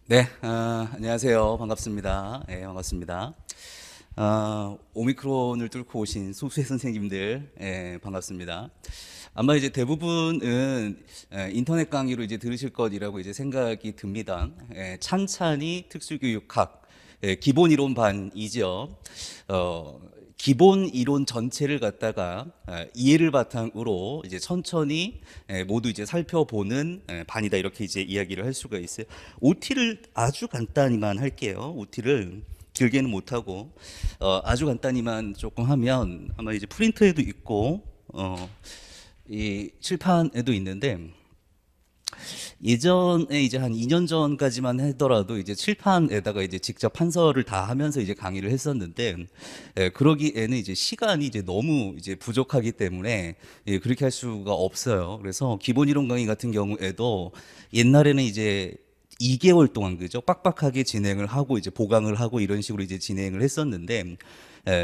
네, 안녕하세요. 반갑습니다. 네, 반갑습니다. 오미크론을 뚫고 오신 소수의 선생님들, 반갑습니다. 아마 이제 대부분은 인터넷 강의로 이제 들으실 것이라고 이제 생각이 듭니다. 찬찬히 특수교육학, 기본 이론 반이죠. 기본 이론 전체를 갖다가 이해를 바탕으로 이제 천천히 모두 이제 살펴보는 반이다, 이렇게 이제 이야기를 할 수가 있어요. OT를 아주 간단히만 할게요. OT를 길게는 못하고 아주 간단히만 조금 하면 아마 이제 프린트에도 있고 이 칠판에도 있는데, 예전에 이제 한 2년 전까지만 하더라도 이제 칠판에다가 이제 직접 판서를 다 하면서 이제 강의를 했었는데, 그러기에는 이제 시간이 이제 너무 이제 부족하기 때문에 그렇게 할 수가 없어요. 그래서 기본 이론 강의 같은 경우에도 옛날에는 이제 2개월 동안 그죠? 빡빡하게 진행을 하고 이제 보강을 하고 이런 식으로 이제 진행을 했었는데,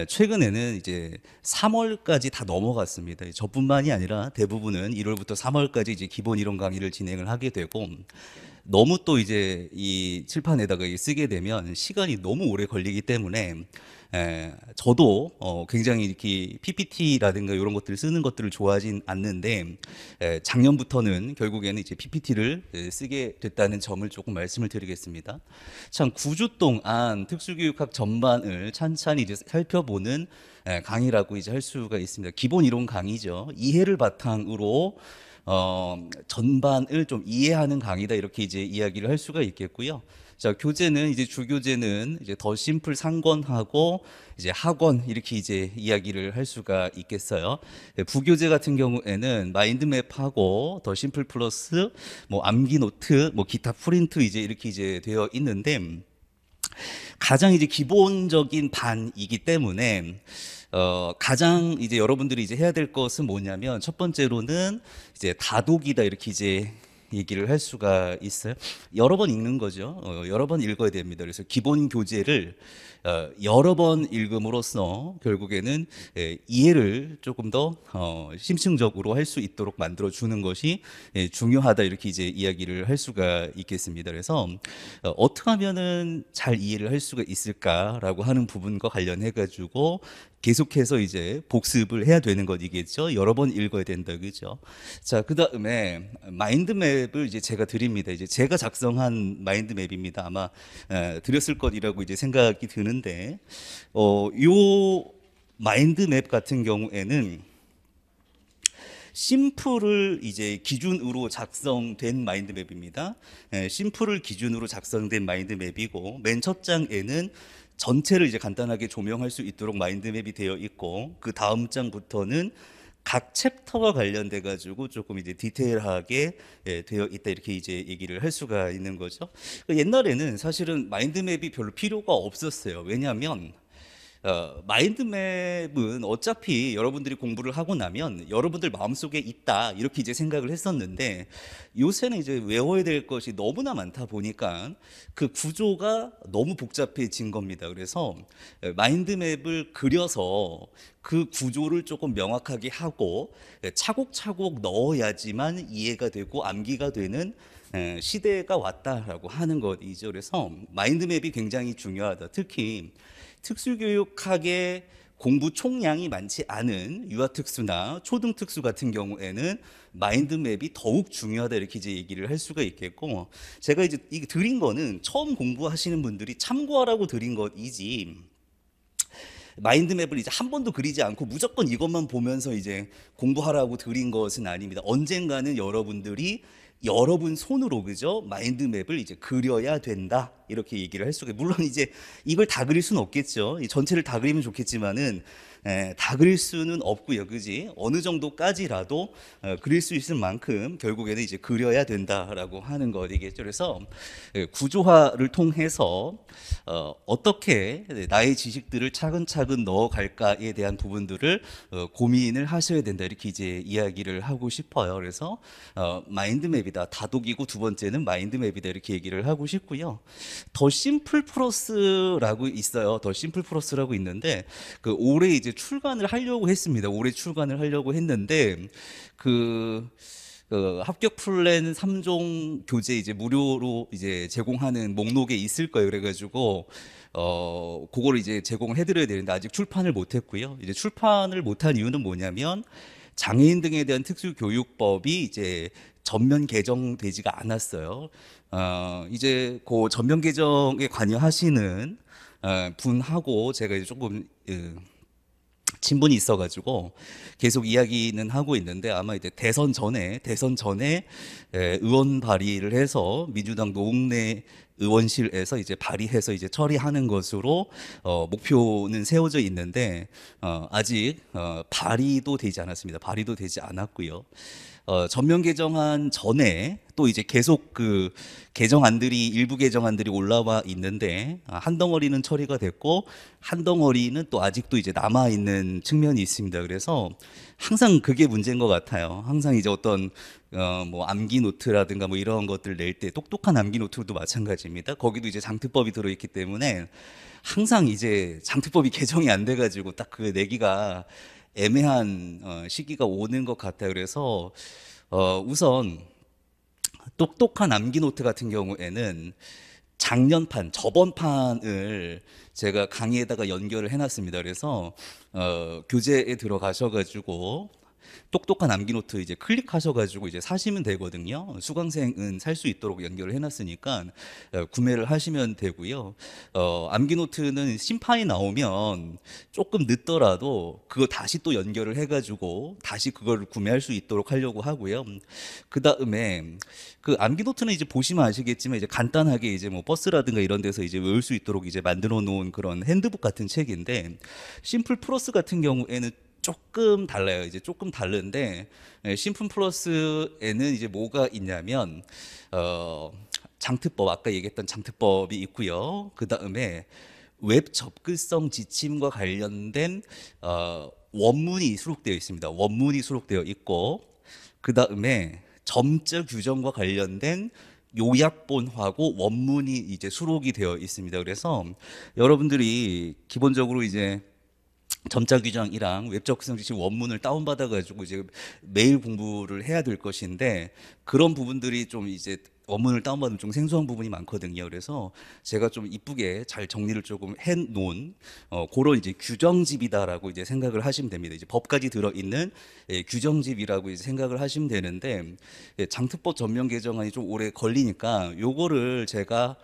최근에는 이제 3월까지 다 넘어갔습니다. 저뿐만이 아니라 대부분은 1월부터 3월까지 이제 기본 이론 강의를 진행을 하게 되고, 너무 또 이제 이 칠판에다가 쓰게 되면 시간이 너무 오래 걸리기 때문에 저도 굉장히 이렇게 PPT라든가 이런 것들을 쓰는 것들을 좋아하진 않는데, 작년부터는 결국에는 이제 PPT를 쓰게 됐다는 점을 조금 말씀을 드리겠습니다. 참 9주 동안 특수교육학 전반을 찬찬히 이제 살펴보는 강의라고 이제 할 수가 있습니다. 기본 이론 강의죠. 이해를 바탕으로 전반을 좀 이해하는 강의다, 이렇게 이제 이야기를 할 수가 있겠고요. 자, 교재는 이제 주교재는 이제 더 심플 상권하고 이제 학원, 이렇게 이제 이야기를 할 수가 있겠어요. 부교재 같은 경우에는 마인드맵하고 더 심플 플러스 뭐 암기 노트, 뭐 기타 프린트 이제 이렇게 이제 되어 있는데, 가장 이제 기본적인 반이기 때문에 가장 이제 여러분들이 이제 해야 될 것은 뭐냐면, 첫 번째로는 이제 다독이다, 이렇게 이제 얘기를 할 수가 있어요. 여러 번 읽는 거죠. 여러 번 읽어야 됩니다. 그래서 기본 교재를 여러 번 읽음으로써 결국에는 이해를 조금 더 심층적으로 할 수 있도록 만들어 주는 것이 중요하다, 이렇게 이제 이야기를 할 수가 있겠습니다. 그래서 어떻게 하면은 잘 이해를 할 수가 있을까라고 하는 부분과 관련해 가지고 계속해서 이제 복습을 해야 되는 것이겠죠. 여러 번 읽어야 된다, 그죠? 자, 그 다음에 마인드맵을 이제 제가 드립니다. 이제 제가 작성한 마인드맵입니다. 아마 드렸을 것이라고 이제 생각이 드는데, 요 마인드맵 같은 경우에는 심플을 이제 기준으로 작성된 마인드맵입니다. 심플을 기준으로 작성된 마인드맵이고, 맨 첫 장에는 전체를 이제 간단하게 조명할 수 있도록 마인드맵이 되어 있고, 그 다음 장부터는 각 챕터와 관련돼 가지고 조금 이제 디테일하게 되어 있다, 이렇게 이제 얘기를 할 수가 있는 거죠. 옛날에는 사실은 마인드맵이 별로 필요가 없었어요. 왜냐하면 마인드맵은 어차피 여러분들이 공부를 하고 나면 여러분들 마음속에 있다, 이렇게 이제 생각을 했었는데, 요새는 이제 외워야 될 것이 너무나 많다 보니까 그 구조가 너무 복잡해진 겁니다. 그래서 마인드맵을 그려서 그 구조를 조금 명확하게 하고 차곡차곡 넣어야지만 이해가 되고 암기가 되는 시대가 왔다라고 하는 것이죠. 그래서 마인드맵이 굉장히 중요하다. 특히 특수교육학의 공부 총량이 많지 않은 유아특수나 초등특수 같은 경우에는 마인드맵이 더욱 중요하다, 이렇게 이제 얘기를 할 수가 있겠고, 제가 이제 이 드린 거는 처음 공부하시는 분들이 참고하라고 드린 것이지, 마인드맵을 이제 한 번도 그리지 않고 무조건 이것만 보면서 이제 공부하라고 드린 것은 아닙니다. 언젠가는 여러분들이 여러분 손으로 그죠? 마인드맵을 이제 그려야 된다, 이렇게 얘기를 할 수가 있어요. 물론 이제 이걸 다 그릴 수는 없겠죠. 이 전체를 다 그리면 좋겠지만은 다 그릴 수는 없고요, 그지? 어느 정도까지라도 그릴 수 있을 만큼 결국에는 이제 그려야 된다라고 하는 것이겠죠. 그래서 구조화를 통해서 어떻게 나의 지식들을 차근차근 넣어갈까에 대한 부분들을 고민을 하셔야 된다, 이렇게 이제 이야기를 하고 싶어요. 그래서 마인드맵이다, 다독이고, 두 번째는 마인드맵이다, 이렇게 얘기를 하고 싶고요. 더 심플 플러스라고 있어요. 더 심플 플러스라고 있는데, 그 올해 이제 출간을 하려고 했습니다. 올해 출간을 하려고 했는데, 그 그 합격 플랜 3종 교재 이제 무료로 이제 제공하는 목록에 있을 거예요. 그래가지고 그거를 이제 제공을 해드려야 되는데 아직 출판을 못했고요. 이제 출판을 못한 이유는 뭐냐면 장애인 등에 대한 특수교육법이 이제 전면 개정되지가 않았어요. 이제 그 전면 개정에 관여하시는 분하고 제가 이제 조금 친분이 있어가지고 계속 이야기는 하고 있는데 아마 이제 대선 전에 의원 발의를 해서 민주당 노웅래 의원실에서 이제 발의해서 이제 처리하는 것으로 목표는 세워져 있는데 아직 발의도 되지 않았습니다. 발의도 되지 않았고요. 전면 개정안 전에 또 이제 계속 그 개정안들이 일부 개정안들이 올라와 있는데 한 덩어리는 처리가 됐고 한 덩어리는 또 아직도 이제 남아 있는 측면이 있습니다. 그래서 항상 그게 문제인 것 같아요. 항상 이제 어떤 뭐 암기 노트라든가 뭐 이런 것들 낼 때 똑똑한 암기 노트도 마찬가지입니다. 거기도 이제 장특법이 들어있기 때문에 항상 이제 장특법이 개정이 안 돼가지고 딱 그 내기가 애매한 시기가 오는 것 같아요. 그래서 우선 똑똑한 암기 노트 같은 경우에는 작년판, 저번판을 제가 강의에다가 연결을 해놨습니다. 그래서 교재에 들어가셔가지고 똑똑한 암기 노트 이제 클릭하셔가지고 이제 사시면 되거든요. 수강생은 살 수 있도록 연결을 해놨으니까 구매를 하시면 되고요. 암기 노트는 심판이 나오면 조금 늦더라도 그거 다시 또 연결을 해가지고 다시 그걸 구매할 수 있도록 하려고 하고요. 그 다음에 그 암기 노트는 이제 보시면 아시겠지만 이제 간단하게 이제 뭐 버스라든가 이런 데서 이제 외울 수 있도록 이제 만들어 놓은 그런 핸드북 같은 책인데 심플 플러스 같은 경우에는 조금 달라요. 이제 조금 다른데 심플 플러스에는 이제 뭐가 있냐면 장특법 아까 얘기했던 장특법이 있고요. 그 다음에 웹 접근성 지침과 관련된 원문이 수록되어 있습니다. 원문이 수록되어 있고 그 다음에 점자 규정과 관련된 요약본하고 원문이 이제 수록이 되어 있습니다. 그래서 여러분들이 기본적으로 이제 점자 규정이랑 웹적 구성 지침 원문을 다운받아 가지고 이제 매일 공부를 해야 될 것인데 그런 부분들이 좀 이제 원문을 다운받으면 좀 생소한 부분이 많거든요. 그래서 제가 좀 이쁘게 잘 정리를 조금 해 놓은 그런 이제 규정집이다라고 이제 생각을 하시면 됩니다. 이제 법까지 들어 있는 규정집이라고 이제 생각을 하시면 되는데 장특법 전면 개정안이 좀 오래 걸리니까 요거를 제가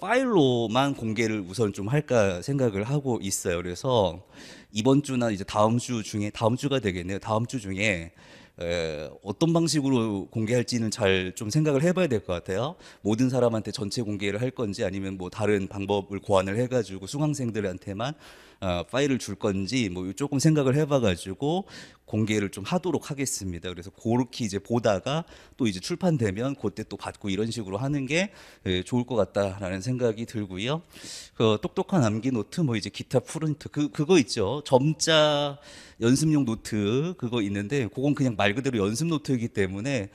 파일로만 공개를 우선 좀 할까 생각을 하고 있어요. 그래서 이번 주나 이제 다음 주가 되겠네요. 다음 주 중에 어떤 방식으로 공개할지는 잘 좀 생각을 해봐야 될 것 같아요. 모든 사람한테 전체 공개를 할 건지 아니면 뭐 다른 방법을 고안을 해가지고 수강생들한테만 파일을 줄 건지 뭐 조금 생각을 해봐가지고 공개를 좀 하도록 하겠습니다. 그래서 그렇게 이제 보다가 또 이제 출판되면 그때 또 받고 이런 식으로 하는 게 좋을 것 같다라는 생각이 들고요. 그 똑똑한 암기 노트 뭐 이제 기타 프린트 그거 있죠. 점자 연습용 노트 그거 있는데 그건 그냥 말 그대로 연습 노트이기 때문에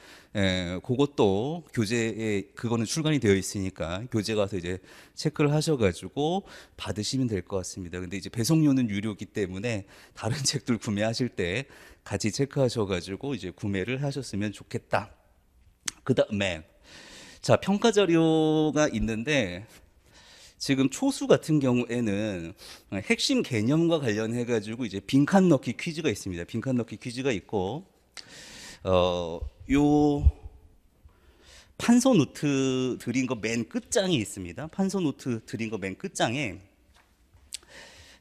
그것도 교재에 그거는 출간이 되어 있으니까 교재 가서 이제 체크를 하셔가지고 받으시면 될 것 같습니다. 근데 이제 배송료는 유료이기 때문에 다른 책들 구매하실 때 같이 체크하셔가지고 이제 구매를 하셨으면 좋겠다. 그 다음에 자 평가 자료가 있는데 지금 초수 같은 경우에는 핵심 개념과 관련해 가지고 이제 빈칸 넣기 퀴즈가 있습니다. 빈칸 넣기 퀴즈가 있고 요 판서 노트 드린 거 맨 끝장이 있습니다. 판서 노트 드린 거 맨 끝장에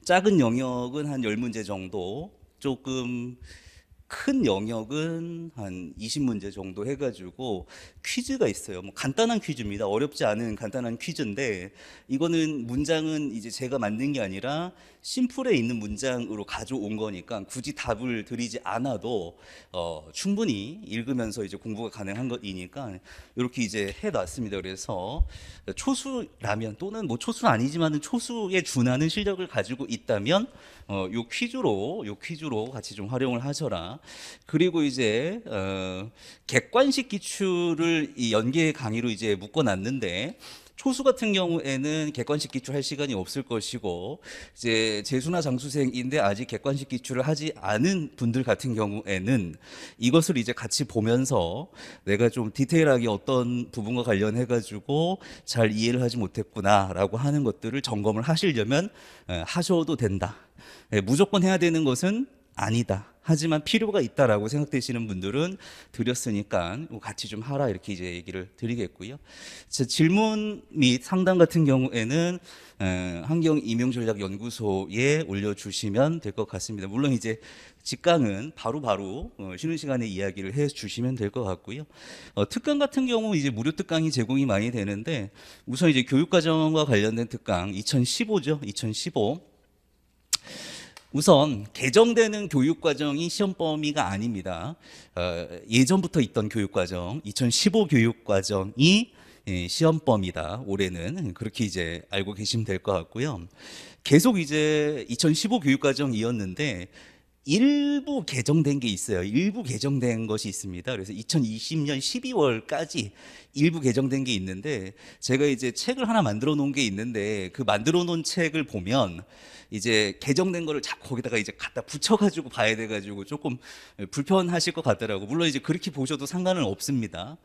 작은 영역은 한 10문제 정도, 조금 큰 영역은 한 20문제 정도 해가지고 퀴즈가 있어요. 뭐 간단한 퀴즈입니다. 어렵지 않은 간단한 퀴즈인데 이거는 문장은 이제 제가 만든 게 아니라 심플에 있는 문장으로 가져온 거니까 굳이 답을 드리지 않아도 충분히 읽으면서 이제 공부가 가능한 것이니까 이렇게 이제 해놨습니다. 그래서 초수라면 또는 뭐 초수는 아니지만은 초수에 준하는 실력을 가지고 있다면 요 퀴즈로 같이 좀 활용을 하셔라. 그리고 이제 객관식 기출을 이 연계 강의로 이제 묶어놨는데 초수 같은 경우에는 객관식 기출할 시간이 없을 것이고, 이제 재수나 장수생인데 아직 객관식 기출을 하지 않은 분들 같은 경우에는 이것을 이제 같이 보면서 내가 좀 디테일하게 어떤 부분과 관련해 가지고 잘 이해를 하지 못했구나라고 하는 것들을 점검을 하시려면 하셔도 된다. 무조건 해야 되는 것은 아니다. 하지만 필요가 있다라고 생각되시는 분들은 드렸으니까 같이 좀 하라 이렇게 이제 얘기를 드리겠고요. 질문 및 상담 같은 경우에는 환경임용전략연구소에 올려주시면 될 것 같습니다. 물론 이제 직강은 바로바로 쉬는 시간에 이야기를 해 주시면 될 것 같고요. 특강 같은 경우 이제 무료 특강이 제공이 많이 되는데, 우선 이제 교육과정과 관련된 특강 2015죠. 2015. 우선 개정되는 교육과정이 시험 범위가 아닙니다. 예전부터 있던 교육과정 2015 교육과정이 시험 범위다. 올해는 그렇게 이제 알고 계시면 될 것 같고요. 계속 이제 2015 교육과정이었는데 일부 개정된 게 있어요. 일부 개정된 것이 있습니다. 그래서 2020년 12월까지 일부 개정된 게 있는데, 제가 이제 책을 하나 만들어 놓은 게 있는데, 그 만들어 놓은 책을 보면 이제 개정된 거를 자꾸 거기다가 이제 갖다 붙여가지고 봐야 돼가지고 조금 불편하실 것 같더라고. 물론 이제 그렇게 보셔도 상관은 없습니다.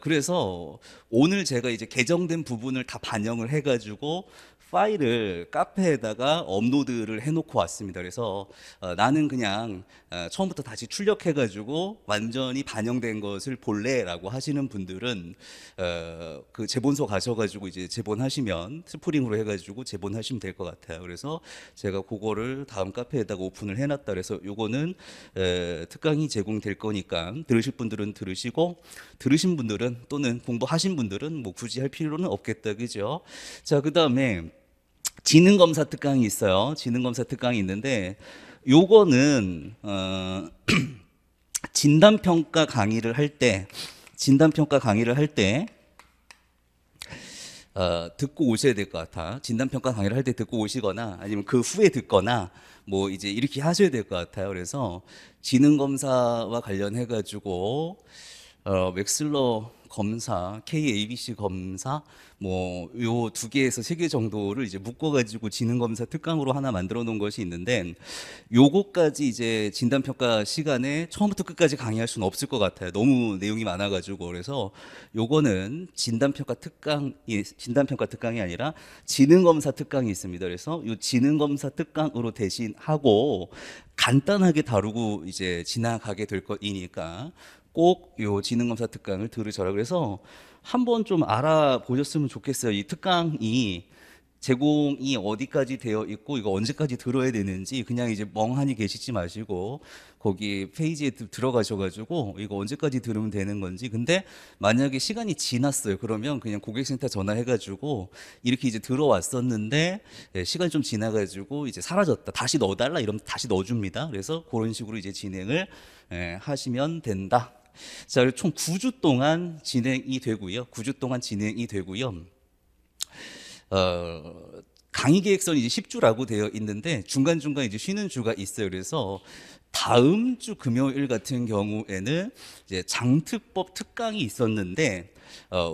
그래서 오늘 제가 이제 개정된 부분을 다 반영을 해가지고 파일을 카페에다가 업로드를 해놓고 왔습니다. 그래서 나는 그냥 처음부터 다시 출력해가지고 완전히 반영된 것을 볼래라고 하시는 분들은 그 제본소 가셔가지고 이제 제본하시면 스프링으로 해가지고 제본하시면 될 것 같아요. 그래서 제가 그거를 다음 카페에다가 오픈을 해놨다. 그래서 요거는 특강이 제공될 거니까 들으실 분들은 들으시고, 들으신 분들은 또는 공부하신 분들은 뭐 굳이 할 필요는 없겠다, 그죠? 자, 그 다음에 지능검사 특강이 있어요. 지능검사 특강이 있는데, 요거는 진단평가 강의를 할 때 듣고 오셔야 될 것 같아. 진단평가 강의를 할 때 듣고 오시거나 아니면 그 후에 듣거나 뭐 이제 이렇게 하셔야 될 것 같아요. 그래서 지능검사와 관련해 가지고 웩슬러 검사, KABC 검사, 뭐 요 두 개에서 세 개 정도를 이제 묶어가지고 지능검사 특강으로 하나 만들어 놓은 것이 있는데, 요거까지 이제 진단평가 시간에 처음부터 끝까지 강의할 수는 없을 것 같아요. 너무 내용이 많아가지고. 그래서 요거는 진단평가 특강이 아니라 지능검사 특강이 있습니다. 그래서 요 지능검사 특강으로 대신 하고 간단하게 다루고 이제 지나가게 될 것이니까 꼭 요 지능검사 특강을 들으셔라. 그래서 한번 좀 알아보셨으면 좋겠어요. 이 특강이 제공이 어디까지 되어 있고 이거 언제까지 들어야 되는지 그냥 이제 멍하니 계시지 마시고 거기 페이지에 들어가셔가지고 이거 언제까지 들으면 되는 건지. 근데 만약에 시간이 지났어요. 그러면 그냥 고객센터 전화해가지고 이렇게 이제 들어왔었는데 시간이 좀 지나가지고 이제 사라졌다. 다시 넣어달라 이러면 다시 넣어줍니다. 그래서 그런 식으로 이제 진행을 하시면 된다. 자, 총 9주 동안 진행이 되고요. 9주 동안 진행이 되고요. 강의 계획서는 이제 10주라고 되어 있는데 중간중간 이제 쉬는 주가 있어요. 그래서 다음 주 금요일 같은 경우에는 이제 장특법 특강이 있었는데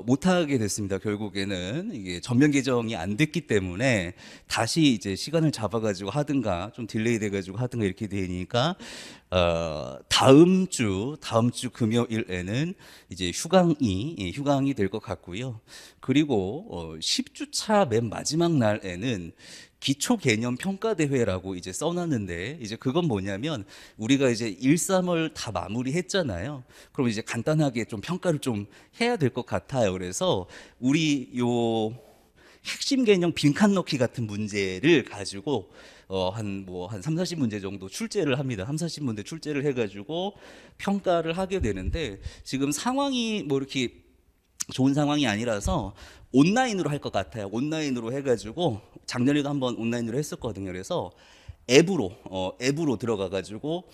못하게 됐습니다. 결국에는 이게 전면 개정이 안 됐기 때문에 다시 이제 시간을 잡아가지고 하든가 좀 딜레이 돼가지고 하든가 이렇게 되니까 다음 주 금요일에는 이제 휴강이 될 것 같고요. 그리고 10주차 맨 마지막 날에는 기초 개념 평가 대회라고 이제 써놨는데, 이제 그건 뭐냐면 우리가 이제 1, 3월 다 마무리했잖아요. 그럼 이제 간단하게 좀 평가를 좀 해야 될 것 같아요. 그래서 우리 요 핵심 개념 빈칸 넣기 같은 문제를 가지고 한 3, 40문제 정도 출제를 합니다. 3, 40문제 출제를 해가지고 평가를 하게 되는데, 지금 상황이 뭐 이렇게 좋은 상황이 아니라서 온라인으로 할 것 같아요. 온라인으로 해가지고 작년에도 한번 온라인으로 했었거든요. 그래서 앱으로 들어가가지고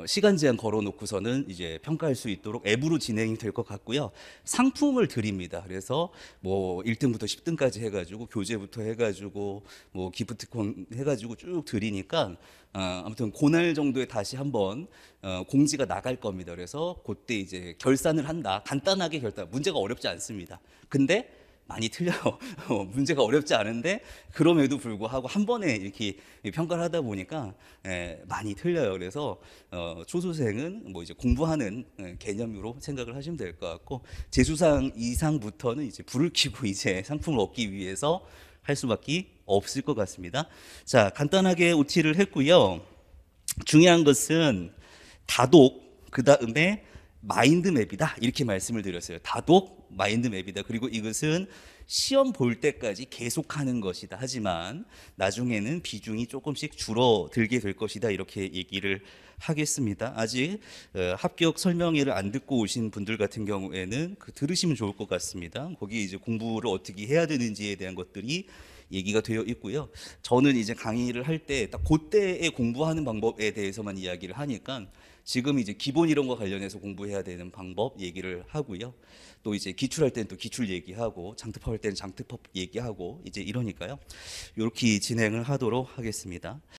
시간 제한 걸어놓고서는 이제 평가할 수 있도록 앱으로 진행이 될 것 같고요. 상품을 드립니다. 그래서 뭐 1등부터 10등까지 해가지고 교재부터 해가지고 뭐 기프트콘 해가지고 쭉 드리니까 아무튼 그날 정도에 다시 한번 공지가 나갈 겁니다. 그래서 그때 이제 결산을 한다. 간단하게 문제가 어렵지 않습니다. 근데 많이 틀려요. 문제가 어렵지 않은데 그럼에도 불구하고 한 번에 이렇게 평가를 하다 보니까 많이 틀려요. 그래서 초소생은 뭐 이제 공부하는 개념으로 생각을 하시면 될 것 같고, 재수상 이상부터는 이제 불을 켜고 이제 상품을 얻기 위해서 할 수밖에 없을 것 같습니다. 자, 간단하게 OT를 했고요. 중요한 것은 다독, 그 다음에 마인드맵이다, 이렇게 말씀을 드렸어요. 다독, 마인드맵이다. 그리고 이것은 시험 볼 때까지 계속하는 것이다. 하지만 나중에는 비중이 조금씩 줄어들게 될 것이다, 이렇게 얘기를 하겠습니다. 아직 합격 설명회를 안 듣고 오신 분들 같은 경우에는 들으시면 좋을 것 같습니다. 거기 이제 공부를 어떻게 해야 되는지에 대한 것들이 얘기가 되어 있고요. 저는 이제 강의를 할 때 딱 그때에 공부하는 방법에 대해서만 이야기를 하니까 지금 이제 기본 이론과 관련해서 공부해야 되는 방법 얘기를 하고요. 또 이제 기출할 때는 또 기출 얘기하고, 장특법 할 때는 장특법 얘기하고, 이제 이러니까요. 이렇게 진행을 하도록 하겠습니다.